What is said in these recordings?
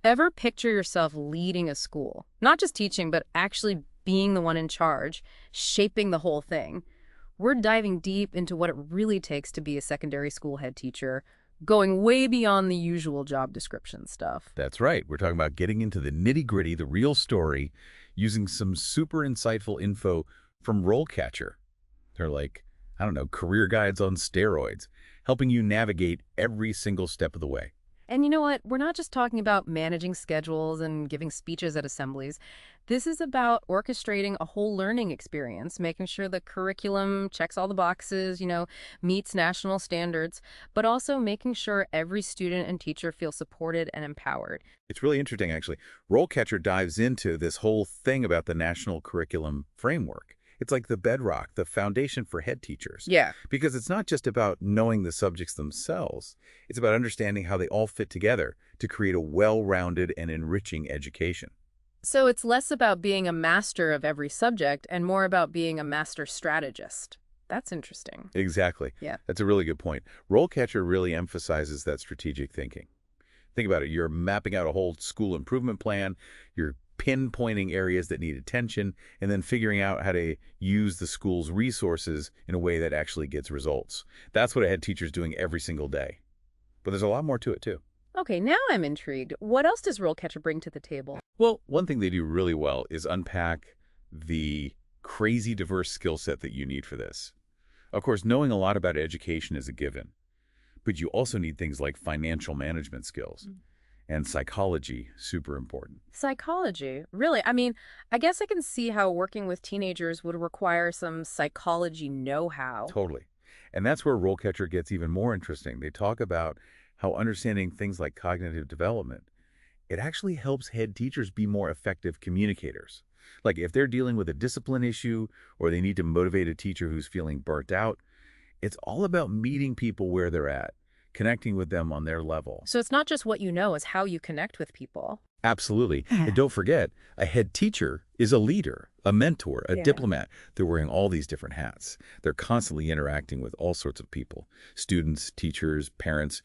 Ever picture yourself leading a school? Not just teaching, but actually being the one in charge, shaping the whole thing. We're diving deep into what it really takes to be a secondary school head teacher, going way beyond the usual job description stuff. That's right. We're talking about getting into the nitty-gritty, the real story, using some super insightful info from RoleCatcher. They're like, I don't know, career guides on steroids, helping you navigate every single step of the way. And you know what? We're not just talking about managing schedules and giving speeches at assemblies. This is about orchestrating a whole learning experience, making sure the curriculum checks all the boxes, meets national standards, but also making sure every student and teacher feel supported and empowered. It's really interesting, actually. RoleCatcher dives into this whole thing about the national curriculum framework. It's like the bedrock, the foundation for head teachers. Yeah. Because it's not just about knowing the subjects themselves. It's about understanding how they all fit together to create a well-rounded and enriching education. So it's less about being a master of every subject and more about being a master strategist. That's interesting. Exactly. Yeah. That's a really good point. RoleCatcher really emphasizes that strategic thinking. Think about it. You're mapping out a whole school improvement plan. You're pinpointing areas that need attention, and then figuring out how to use the school's resources in a way that actually gets results. That's what a head teacher's doing every single day. But there's a lot more to it, too. Okay, now I'm intrigued. What else does RoleCatcher bring to the table? Well, one thing they do really well is unpack the crazy diverse skill set that you need for this. Of course, knowing a lot about education is a given, but you also need things like financial management skills. And psychology, super important. Psychology, really? I mean, I guess I can see how working with teenagers would require some psychology know-how. Totally. And that's where RoleCatcher gets even more interesting. They talk about how understanding things like cognitive development, it actually helps head teachers be more effective communicators. Like if they're dealing with a discipline issue or they need to motivate a teacher who's feeling burnt out, it's all about meeting people where they're at, connecting with them on their level. So it's not just what you know, it's how you connect with people. Absolutely. And don't forget, a head teacher is a leader, a mentor, a diplomat. They're wearing all these different hats. They're constantly interacting with all sorts of people, students, teachers, parents,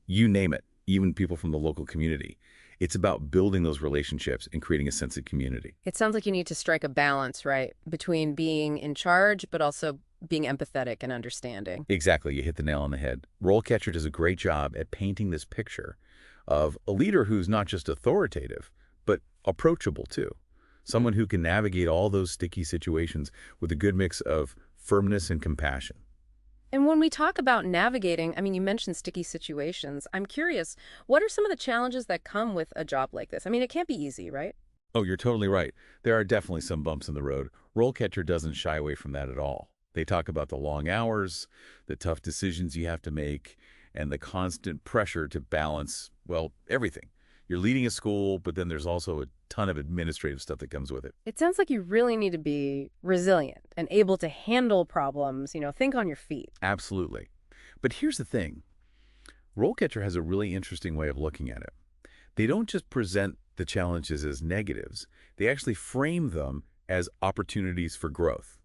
you name it, even people from the local community. It's about building those relationships and creating a sense of community. It sounds like you need to strike a balance, right, between being in charge, but also being empathetic and understanding. Exactly. You hit the nail on the head. RoleCatcher does a great job at painting this picture of a leader who's not just authoritative, but approachable too. Someone who can navigate all those sticky situations with a good mix of firmness and compassion. And when we talk about navigating, I mean, you mentioned sticky situations. I'm curious, what are some of the challenges that come with a job like this? I mean, it can't be easy, right? Oh, you're totally right. There are definitely some bumps in the road. RoleCatcher doesn't shy away from that at all. They talk about the long hours, the tough decisions you have to make, and the constant pressure to balance, well, everything. You're leading a school, but then there's also a ton of administrative stuff that comes with it. It sounds like you really need to be resilient and able to handle problems, think on your feet. Absolutely. But here's the thing. RoleCatcher has a really interesting way of looking at it. They don't just present the challenges as negatives. They actually frame them as opportunities for growth.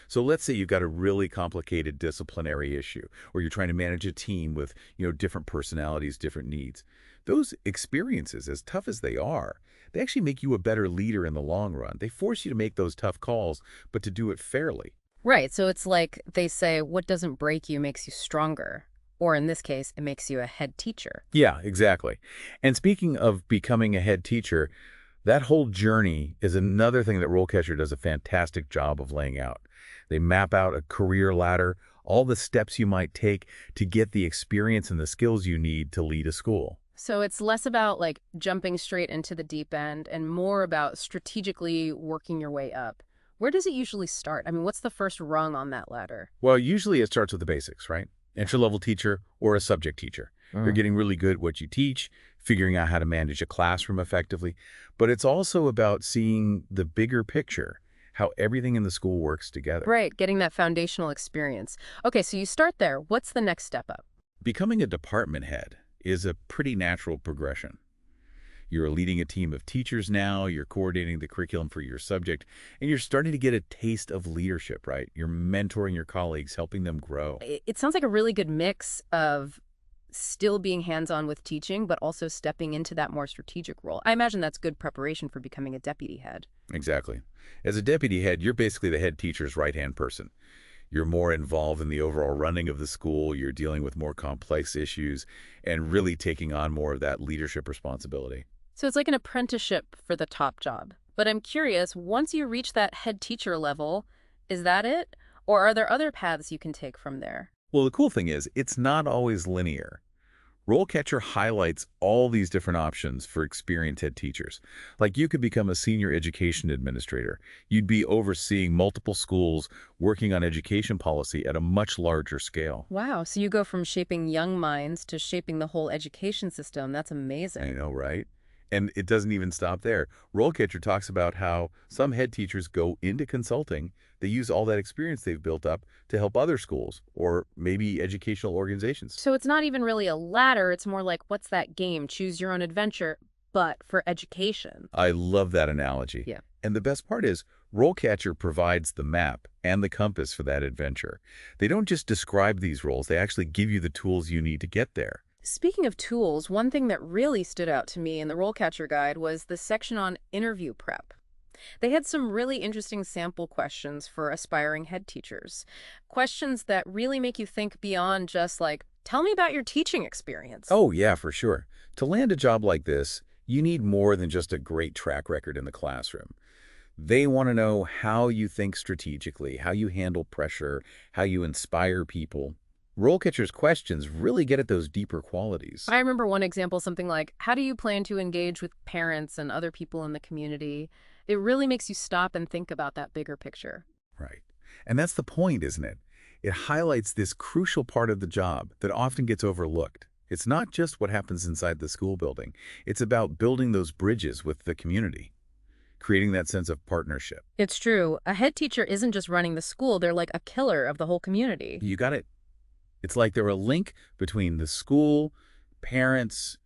So let's say you've got a really complicated disciplinary issue, or you're trying to manage a team with, different personalities, different needs. Those experiences, as tough as they are, they actually make you a better leader in the long run. They force you to make those tough calls, but to do it fairly. Right. So it's like they say, what doesn't break you makes you stronger. Or in this case, it makes you a head teacher. Yeah, exactly. And speaking of becoming a head teacher, that whole journey is another thing that RoleCatcher does a fantastic job of laying out. They map out a career ladder, all the steps you might take to get the experience and the skills you need to lead a school. So it's less about like jumping straight into the deep end and more about strategically working your way up. Where does it usually start? I mean, what's the first rung on that ladder? Well, usually it starts with the basics, right? Entry-level teacher or a subject teacher. You're getting really good at what you teach, figuring out how to manage a classroom effectively. But it's also about seeing the bigger picture, how everything in the school works together. Right, getting that foundational experience. Okay, so you start there. What's the next step up? Becoming a department head is a pretty natural progression. You're leading a team of teachers now, you're coordinating the curriculum for your subject, and you're starting to get a taste of leadership, right? You're mentoring your colleagues, helping them grow. It sounds like a really good mix of still being hands-on with teaching, but also stepping into that more strategic role. I imagine that's good preparation for becoming a deputy head. Exactly. As a deputy head, you're basically the head teacher's right-hand person. You're more involved in the overall running of the school, you're dealing with more complex issues, and really taking on more of that leadership responsibility. So it's like an apprenticeship for the top job. But I'm curious, once you reach that head teacher level, is that it? Or are there other paths you can take from there? Well, the cool thing is, it's not always linear. RoleCatcher highlights all these different options for experienced head teachers. Like you could become a senior education administrator. You'd be overseeing multiple schools, working on education policy at a much larger scale. Wow, so you go from shaping young minds to shaping the whole education system. That's I amazing. know, right? And it doesn't even stop there. RoleCatcher talks about how some head teachers go into consulting. They use all that experience they've built up to help other schools or maybe educational organizations. So it's not even really a ladder, it's more like, what's that game? Choose your own adventure, but for education. I love that analogy. Yeah. And the best part is, RoleCatcher provides the map and the compass for that adventure. They don't just describe these roles, they actually give you the tools you need to get there. Speaking of tools, one thing that really stood out to me in the Rollcatcher Guide was the section on interview prep. They had some really interesting sample questions for aspiring head teachers. Questions that really make you think beyond just like, tell me about your teaching experience. Oh, yeah, for sure. To land a job like this, you need more than just a great track record in the classroom. They want to know how you think strategically, how you handle pressure, how you inspire people. Rollcatcher's questions really get at those deeper qualities. I remember one example, something like, how do you plan to engage with parents and other people in the community? It really makes you stop and think about that bigger picture. Right. And that's the point, isn't it? It highlights this crucial part of the job that often gets overlooked. It's not just what happens inside the school building. It's about building those bridges with the community, creating that sense of partnership. It's true. A head teacher isn't just running the school, they're like a killer of the whole community. You got it. It's like they're a link between the school, parents,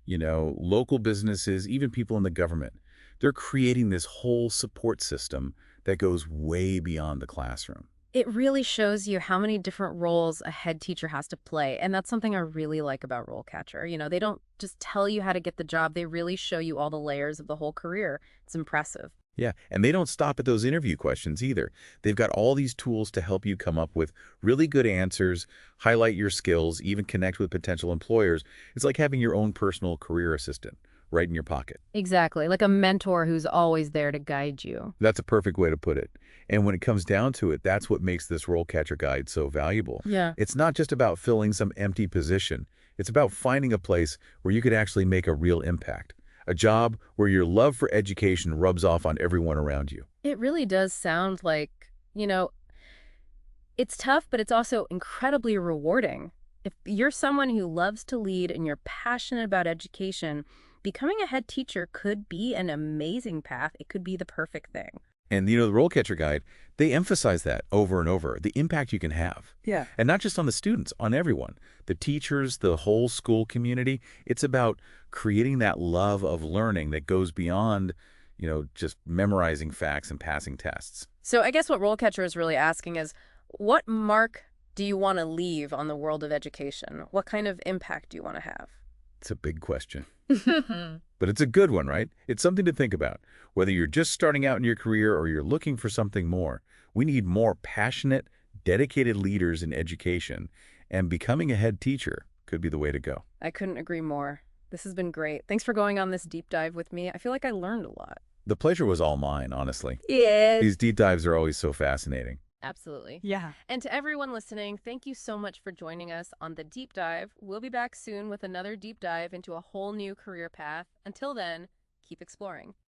local businesses, even people in the government. They're creating this whole support system that goes way beyond the classroom. It really shows you how many different roles a head teacher has to play, and that's something I really like about Rollcatcher. They don't just tell you how to get the job, they really show you all the layers of the whole career. It's impressive. Yeah, and they don't stop at those interview questions either. They've got all these tools to help you come up with really good answers, highlight your skills, even connect with potential employers. It's like having your own personal career assistant right in your pocket. Exactly, like a mentor who's always there to guide you. That's a perfect way to put it. And when it comes down to it, that's what makes this role catcher guide so valuable. Yeah. It's not just about filling some empty position. It's about finding a place where you could actually make a real impact. A job where your love for education rubs off on everyone around you. It really does sound like, you know, it's tough, but it's also incredibly rewarding. If you're someone who loves to lead and you're passionate about education, becoming a head teacher could be an amazing path. It could be the perfect thing. And, the role catcher guide, they emphasize that over and over, the impact you can have. Yeah. And not just on the students, on everyone. The teachers, the whole school community. It's about creating that love of learning that goes beyond, just memorizing facts and passing tests. So I guess what Rollcatcher is really asking is, what mark do you want to leave on the world of education? What kind of impact do you want to have? It's a big question. But it's a good one, right? It's something to think about. Whether you're just starting out in your career or you're looking for something more, we need more passionate, dedicated leaders in education, and becoming a head teacher could be the way to go. I couldn't agree more. This has been great. Thanks for going on this deep dive with me. I feel like I learned a lot. The pleasure was all mine, honestly. Yeah. These deep dives are always so fascinating. Absolutely. Yeah. And to everyone listening, thank you so much for joining us on the deep dive. We'll be back soon with another deep dive into a whole new career path. Until then, keep exploring.